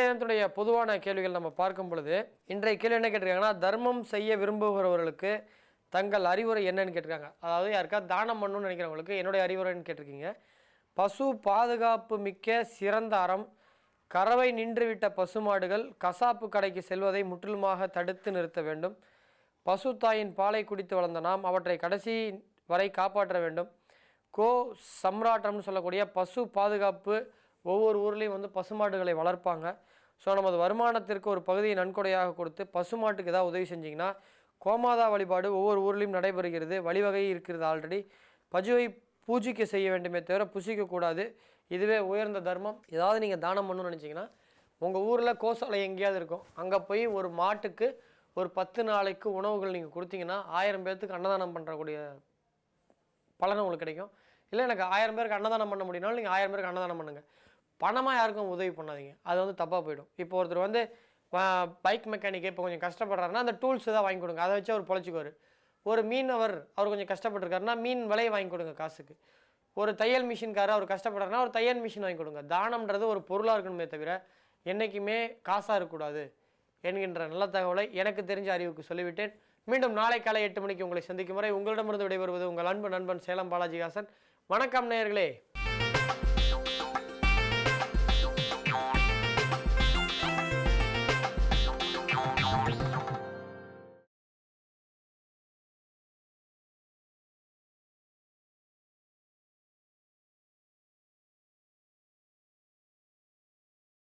தினத்துடைய பொதுவான கேள்விகள் நம்ம பார்க்கும் பொழுது இன்றைய கேள்வி என்ன கேட்டிருக்காங்கன்னா, தர்மம் செய்ய விரும்புகிறவர்களுக்கு தங்கள் அறிவுரை என்னன்னு கேட்டிருக்காங்க. அதாவது யாருக்கா தானம் பண்ணணும்னு நினைக்கிறவங்களுக்கு என்னுடைய அறிவுரைன்னு கேட்டிருக்கீங்க. பசு பாதுகாப்பு மிக்க சிறந்த அறம். கறவை நின்றுவிட்ட பசுமாடுகள் கசாப்பு கடைக்கு செல்வதை முற்றிலுமாக தடுத்து நிறுத்த வேண்டும். பசு தாயின் பாலை குடித்து வளர்ந்த நாம் அவற்றை கடைசி வரை காப்பாற்ற வேண்டும். கோ சம்ராட்டம்னு சொல்லக்கூடிய பசு பாதுகாப்பு. ஒவ்வொரு ஊர்லேயும் வந்து பசுமாடுகளை வளர்ப்பாங்க. ஸோ நமது வருமானத்திற்கு ஒரு பகுதியை நன்கொடையாக கொடுத்து பசுமாட்டுக்கு ஏதாவது உதவி செஞ்சிங்கன்னா, கோமாதா வழிபாடு ஒவ்வொரு ஊர்லேயும் நடைபெறுகிறது. வழிவகை இருக்கிறது ஆல்ரெடி. பஜுவை பூஜைக்கு செய்ய வேண்டுமே தவிர புசிக்கக்கூடாது. இதுவே உயர்ந்த தர்மம். ஏதாவது நீங்கள் தானம் பண்ணணும்னு நினச்சிங்கன்னா, உங்கள் ஊரில் கோசாலை எங்கேயாவது இருக்கும், அங்கே போய் ஒரு மாட்டுக்கு ஒரு 10 நாளைக்கு உணவுகள் நீங்கள் கொடுத்தீங்கன்னா 1000 பேர்த்துக்கு அன்னதானம் பண்ணுறக்கூடிய பலன் உங்களுக்கு கிடைக்கும். இல்லை எனக்கு 1000 பேருக்கு அன்னதானம் பண்ண முடியும்னாலும் நீங்கள் 1000 பேருக்கு அன்னதானம் பண்ணுங்கள். பணமாக யாருக்கும் உதவி பண்ணாதீங்க, அது வந்து தப்பாக போயிடும். இப்போ ஒருத்தர் வந்து பைக் மெக்கானிக்கு இப்போ கொஞ்சம் கஷ்டப்படுறாருன்னா அந்த டூல்ஸ் ஏதாவது வாங்கி கொடுங்க, அதை வச்சு அவர் பொழைச்சிக்குவார். ஒரு மீனவர் அவர் கொஞ்சம் கஷ்டப்பட்டுருக்காருன்னா மீன் விலையை வாங்கி கொடுங்க காசுக்கு. ஒரு தையல் மிஷின்காரர் அவர் கஷ்டப்படுறாருன்னா ஒரு தையல் மிஷின் வாங்கி கொடுங்க. தானம்ன்றது ஒரு பொருளாக இருக்கணுமே தவிர என்றைக்குமே காசாக இருக்கக்கூடாது என்கின்ற நல்ல தகவலை எனக்கு தெரிஞ்ச அறிவுக்கு சொல்லிவிட்டேன். மீண்டும் நாளை காலை 8 மணிக்கு உங்களை சந்திக்கும் வரை உங்களிடமிருந்து விடைபெறுவது உங்கள் அன்பு நண்பன் சேலம் பாலாஜிஹாசன். வணக்கம் நேயர்களே.